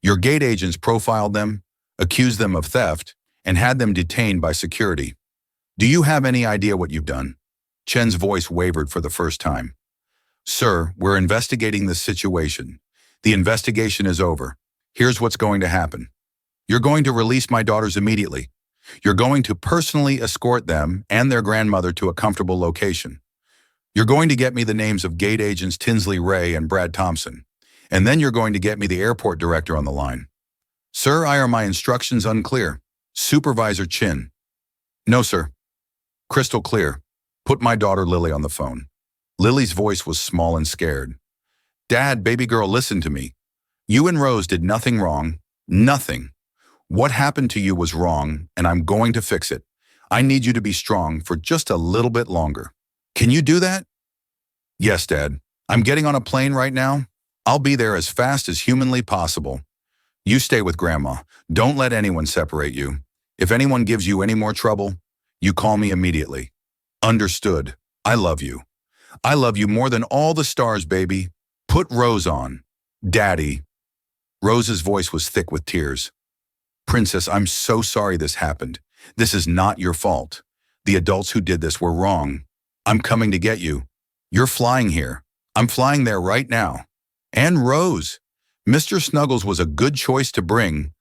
Your gate agents profiled them, accused them of theft, and had them detained by security. Do you have any idea what you've done? Chen's voice wavered for the first time. Sir, we're investigating this situation. The investigation is over. Here's what's going to happen. You're going to release my daughters immediately. You're going to personally escort them and their grandmother to a comfortable location. You're going to get me the names of gate agents Tinsley Ray and Brad Thompson. And then you're going to get me the airport director on the line. Sir, are my instructions unclear? Supervisor Chin. No, sir. Crystal clear. Put my daughter Lily on the phone. Lily's voice was small and scared. Dad, baby girl, listen to me. You and Rose did nothing wrong. Nothing. What happened to you was wrong, and I'm going to fix it. I need you to be strong for just a little bit longer. Can you do that? Yes, Dad. I'm getting on a plane right now. I'll be there as fast as humanly possible. You stay with Grandma. Don't let anyone separate you. If anyone gives you any more trouble, you call me immediately. Understood. I love you. I love you more than all the stars, baby. Put Rose on. Daddy. Rose's voice was thick with tears. Princess, I'm so sorry this happened. This is not your fault. The adults who did this were wrong. I'm coming to get you. You're flying here. I'm flying there right now. And Rose. Mr. Snuggles was a good choice to bring.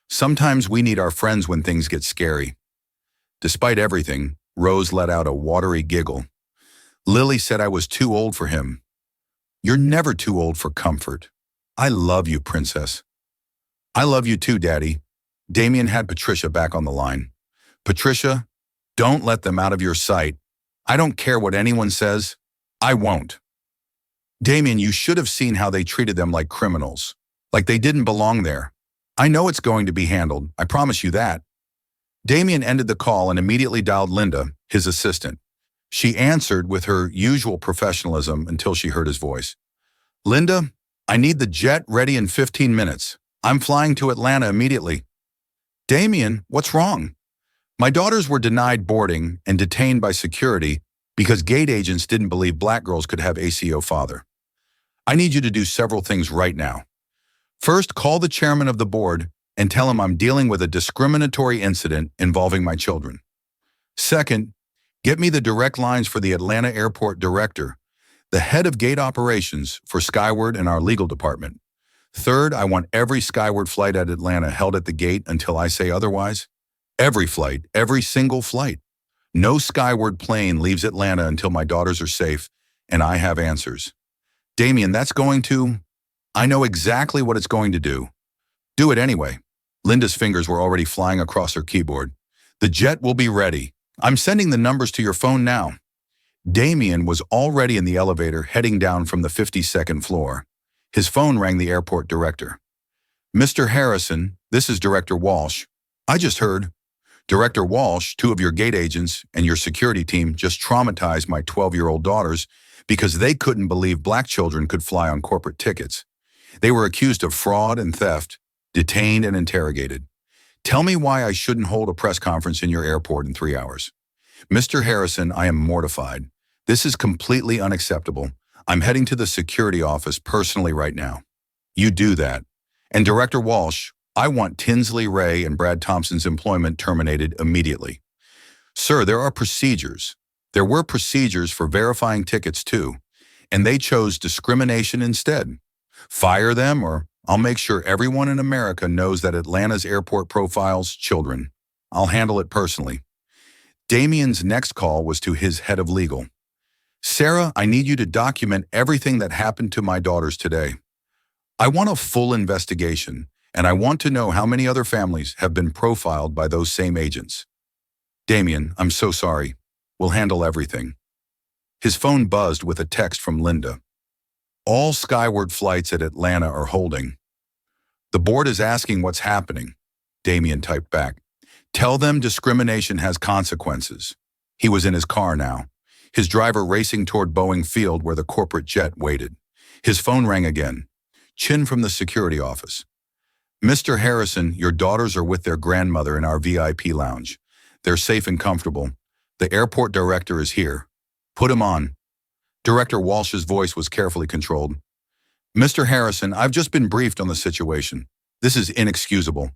Sometimes we need our friends when things get scary. Despite everything, Rose let out a watery giggle. Lily said I was too old for him. You're never too old for comfort. I love you, Princess. I love you too, Daddy. Damien had Patricia back on the line. Patricia, don't let them out of your sight. I don't care what anyone says. I won't. Damien, you should have seen how they treated them like criminals. Like they didn't belong there. I know it's going to be handled. I promise you that. Damien ended the call and immediately dialed Linda, his assistant. She answered with her usual professionalism until she heard his voice. Linda, I need the jet ready in 15 minutes. I'm flying to Atlanta immediately. Damien, what's wrong? My daughters were denied boarding and detained by security because gate agents didn't believe black girls could have ACO father. I need you to do several things right now. First, call the chairman of the board and tell him I'm dealing with a discriminatory incident involving my children. Second, get me the direct lines for the Atlanta airport director, the head of gate operations for Skyward and our legal department. Third, I want every Skyward flight at Atlanta held at the gate until I say otherwise. Every flight, every single flight. No Skyward plane leaves Atlanta until my daughters are safe and I have answers. Damien, that's going to... I know exactly what it's going to do. Do it anyway. Linda's fingers were already flying across her keyboard. The jet will be ready. I'm sending the numbers to your phone now. Damien was already in the elevator heading down from the 52nd floor. His phone rang the airport director. Mr. Harrison, this is Director Walsh. I just heard. Director Walsh, 2 of your gate agents and your security team just traumatized my 12-year-old daughters because they couldn't believe black children could fly on corporate tickets. They were accused of fraud and theft, detained and interrogated. Tell me why I shouldn't hold a press conference in your airport in 3 hours. Mr. Harrison, I am mortified. This is completely unacceptable. I'm heading to the security office personally right now. You do that. And Director Walsh, I want Tinsley Ray and Brad Thompson's employment terminated immediately. Sir, there are procedures. There were procedures for verifying tickets too, and they chose discrimination instead. Fire them, or I'll make sure everyone in America knows that Atlanta's airport profiles children. I'll handle it personally. Damien's next call was to his head of legal. Sarah, I need you to document everything that happened to my daughters today. I want a full investigation, and I want to know how many other families have been profiled by those same agents. Damien, I'm so sorry. We'll handle everything. His phone buzzed with a text from Linda. All Skyward flights at Atlanta are holding. The board is asking what's happening. Damien typed back. Tell them discrimination has consequences. He was in his car now, his driver racing toward Boeing Field where the corporate jet waited. His phone rang again. Chin from the security office. Mr. Harrison, your daughters are with their grandmother in our VIP lounge. They're safe and comfortable. The airport director is here. Put him on. Director Walsh's voice was carefully controlled. Mr. Harrison, I've just been briefed on the situation. This is inexcusable.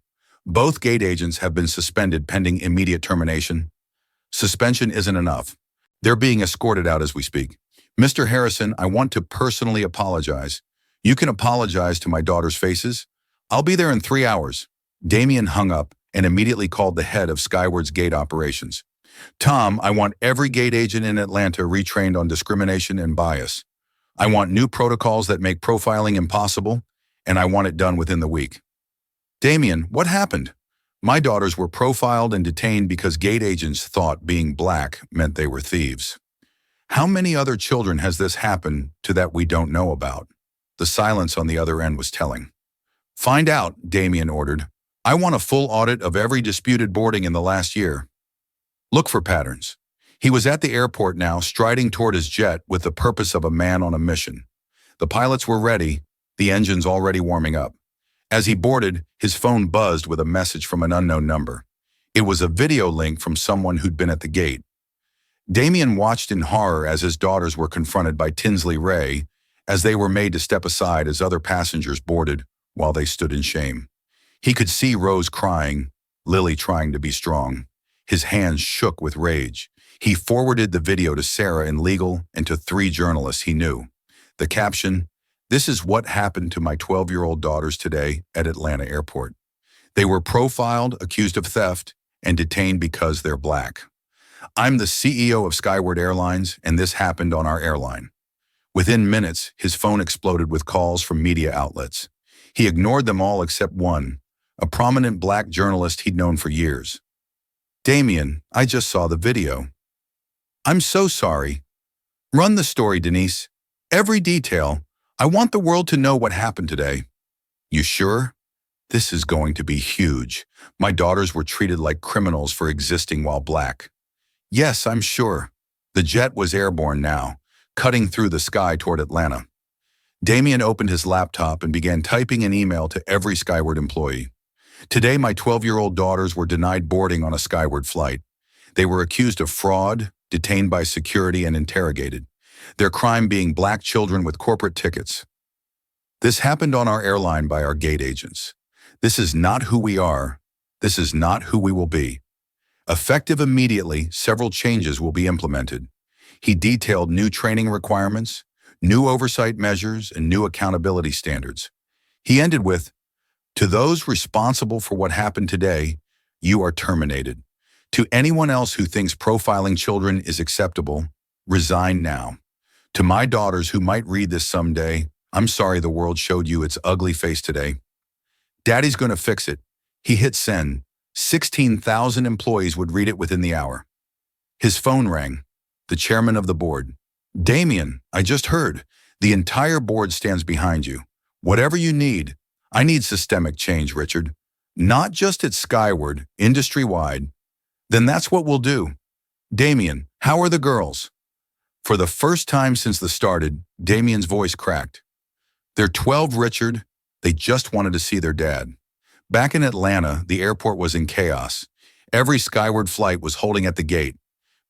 Both gate agents have been suspended pending immediate termination. Suspension isn't enough. They're being escorted out as we speak. Mr. Harrison, I want to personally apologize. You can apologize to my daughter's faces. I'll be there in 3 hours. Damien hung up and immediately called the head of Skyward's gate operations. Tom, I want every gate agent in Atlanta retrained on discrimination and bias. I want new protocols that make profiling impossible, and I want it done within the week. Damien, what happened? My daughters were profiled and detained because gate agents thought being black meant they were thieves. How many other children has this happened to that we don't know about? The silence on the other end was telling. Find out, Damien ordered. I want a full audit of every disputed boarding in the last year. Look for patterns. He was at the airport now, striding toward his jet with the purpose of a man on a mission. The pilots were ready, the engines already warming up. As he boarded, his phone buzzed with a message from an unknown number. It was a video link from someone who'd been at the gate. Damien watched in horror as his daughters were confronted by Tinsley Ray, as they were made to step aside as other passengers boarded while they stood in shame. He could see Rose crying, Lily trying to be strong. His hands shook with rage. He forwarded the video to Sarah in legal and to 3 journalists he knew. The caption, "This is what happened to my 12-year-old daughters today at Atlanta Airport. They were profiled, accused of theft, and detained because they're black. I'm the CEO of Skyward Airlines, and this happened on our airline." Within minutes, his phone exploded with calls from media outlets. He ignored them all except one, a prominent black journalist he'd known for years. Damien, I just saw the video. I'm so sorry. Run the story, Denise. Every detail. I want the world to know what happened today. You sure? This is going to be huge. My daughters were treated like criminals for existing while black. Yes, I'm sure. The jet was airborne now, cutting through the sky toward Atlanta. Damien opened his laptop and began typing an email to every Skyward employee. Today, my 12-year-old daughters were denied boarding on a Skyward flight. They were accused of fraud, detained by security, and interrogated. Their crime being black children with corporate tickets. This happened on our airline by our gate agents. This is not who we are. This is not who we will be. Effective immediately, several changes will be implemented. He detailed new training requirements, new oversight measures, and new accountability standards. He ended with, to those responsible for what happened today, you are terminated. To anyone else who thinks profiling children is acceptable, resign now. To my daughters who might read this someday, I'm sorry the world showed you its ugly face today. Daddy's gonna fix it. He hit send. 16,000 employees would read it within the hour. His phone rang. The chairman of the board. Damien, I just heard. The entire board stands behind you. Whatever you need. I need systemic change, Richard. Not just at Skyward, industry-wide. Then that's what we'll do. Damien, how are the girls? For the first time since the started, Damien's voice cracked. They're 12, Richard. They just wanted to see their dad. Back in Atlanta, the airport was in chaos. Every Skyward flight was holding at the gate.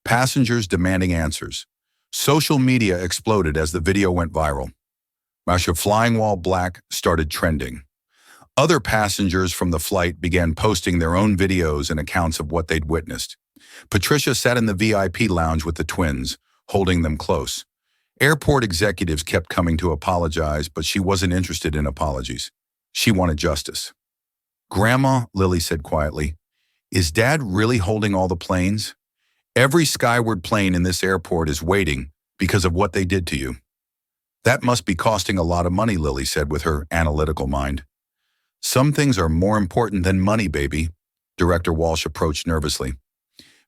Passengers demanding answers. Social media exploded as the video went viral. Masha flying while black started trending. Other passengers from the flight began posting their own videos and accounts of what they'd witnessed. Patricia sat in the VIP lounge with the twins, holding them close. Airport executives kept coming to apologize, but she wasn't interested in apologies. She wanted justice. "Grandma," Lily said quietly, "is Dad really holding all the planes? Every skyward plane in this airport is waiting because of what they did to you." "That must be costing a lot of money," Lily said with her analytical mind. "Some things are more important than money, baby." Director Walsh approached nervously.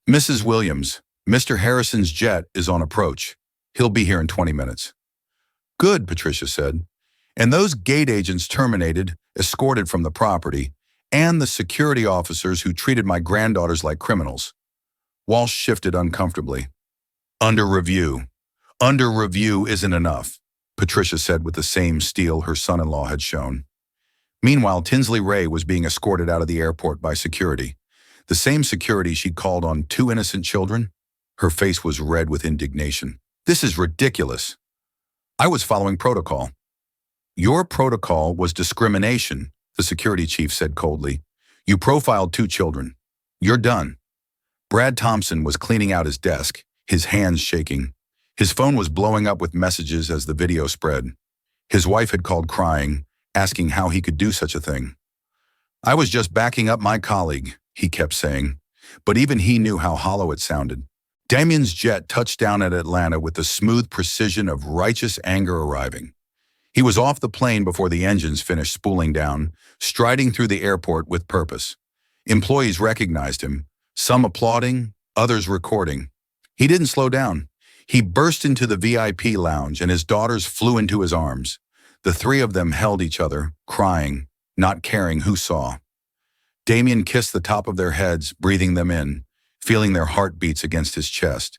"Mrs. Williams, Mr. Harrison's jet is on approach. He'll be here in 20 minutes. "Good," Patricia said. "And those gate agents terminated, escorted from the property, and the security officers who treated my granddaughters like criminals." Walsh shifted uncomfortably. "Under review. Under review isn't enough," Patricia said with the same steel her son-in-law had shown. Meanwhile, Tinsley Ray was being escorted out of the airport by security. The same security she'd called on 2 innocent children. Her face was red with indignation. "This is ridiculous. I was following protocol." "Your protocol was discrimination," the security chief said coldly. "You profiled 2 children. You're done." Brad Thompson was cleaning out his desk, his hands shaking. His phone was blowing up with messages as the video spread. His wife had called crying, asking how he could do such a thing. "I was just backing up my colleague," he kept saying, but even he knew how hollow it sounded. Damien's jet touched down at Atlanta with the smooth precision of righteous anger arriving. He was off the plane before the engines finished spooling down, striding through the airport with purpose. Employees recognized him, some applauding, others recording. He didn't slow down. He burst into the VIP lounge and his daughters flew into his arms. The 3 of them held each other, crying, not caring who saw. Damien kissed the top of their heads, breathing them in, feeling their heartbeats against his chest.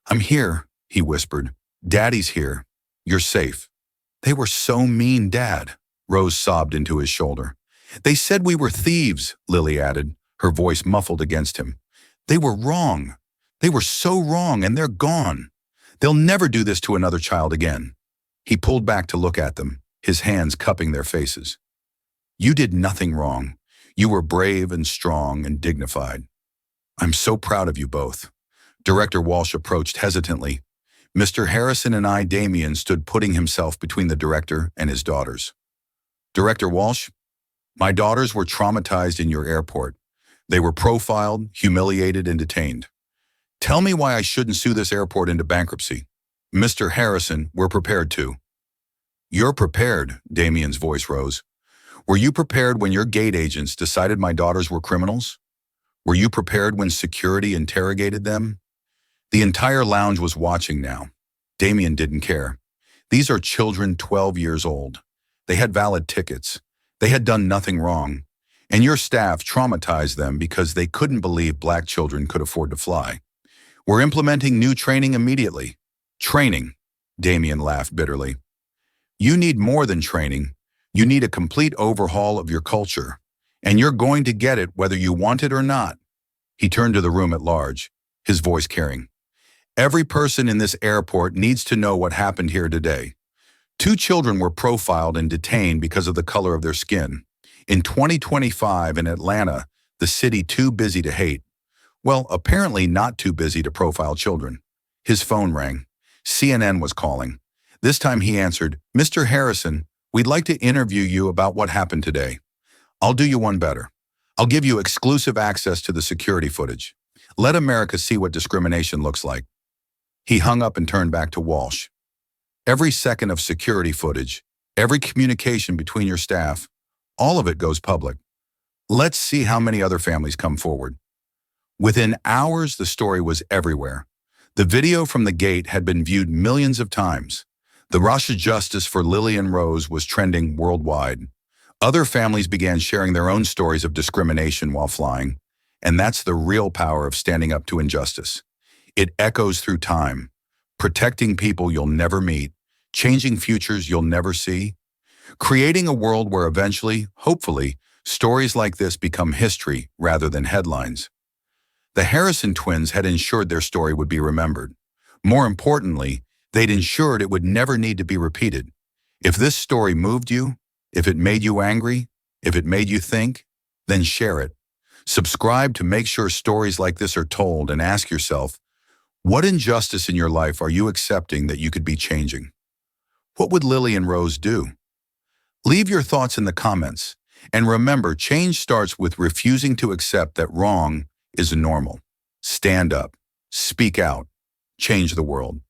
"I'm here," he whispered. "Daddy's here. You're safe." "They were so mean, Dad," Rose sobbed into his shoulder. "They said we were thieves," Lily added, her voice muffled against him. "They were wrong. They were so wrong, and they're gone. They'll never do this to another child again." He pulled back to look at them, his hands cupping their faces. "You did nothing wrong. You were brave and strong and dignified. I'm so proud of you both." Director Walsh approached hesitantly. Mr. Harrison and I, Damien, stood putting himself between the director and his daughters. "Director Walsh, my daughters were traumatized in your airport. They were profiled, humiliated, and detained. Tell me why I shouldn't sue this airport into bankruptcy." "Mr. Harrison, we're prepared to." "You're prepared," Damien's voice rose. "Were you prepared when your gate agents decided my daughters were criminals? Were you prepared when security interrogated them?" The entire lounge was watching now. Damien didn't care. These are children 12 years old. They had valid tickets. They had done nothing wrong. And your staff traumatized them because they couldn't believe black children could afford to fly. "We're implementing new training immediately." "Training," Damien laughed bitterly. "You need more than training. You need a complete overhaul of your culture. And you're going to get it whether you want it or not." He turned to the room at large, his voice carrying. "Every person in this airport needs to know what happened here today. 2 children were profiled and detained because of the color of their skin. In 2025 in Atlanta, the city too busy to hate. Well, apparently not too busy to profile children." His phone rang. CNN was calling. This time he answered, "Mr. Harrison, we'd like to interview you about what happened today. I'll do you one better. I'll give you exclusive access to the security footage. Let America see what discrimination looks like." He hung up and turned back to Walsh. "Every second of security footage, every communication between your staff, all of it goes public. Let's see how many other families come forward." Within hours, the story was everywhere. The video from the gate had been viewed millions of times. The rush of justice for Lily and Rose was trending worldwide. Other families began sharing their own stories of discrimination while flying, and that's the real power of standing up to injustice. It echoes through time, protecting people you'll never meet, changing futures you'll never see, creating a world where eventually, hopefully, stories like this become history rather than headlines. The Harrison twins had ensured their story would be remembered. More importantly, they'd ensured it would never need to be repeated. If this story moved you, if it made you angry, if it made you think, then share it. Subscribe to make sure stories like this are told, and ask yourself, what injustice in your life are you accepting that you could be changing? What would Lily and Rose do? Leave your thoughts in the comments. And remember, change starts with refusing to accept that wrong is normal. Stand up, speak out, change the world.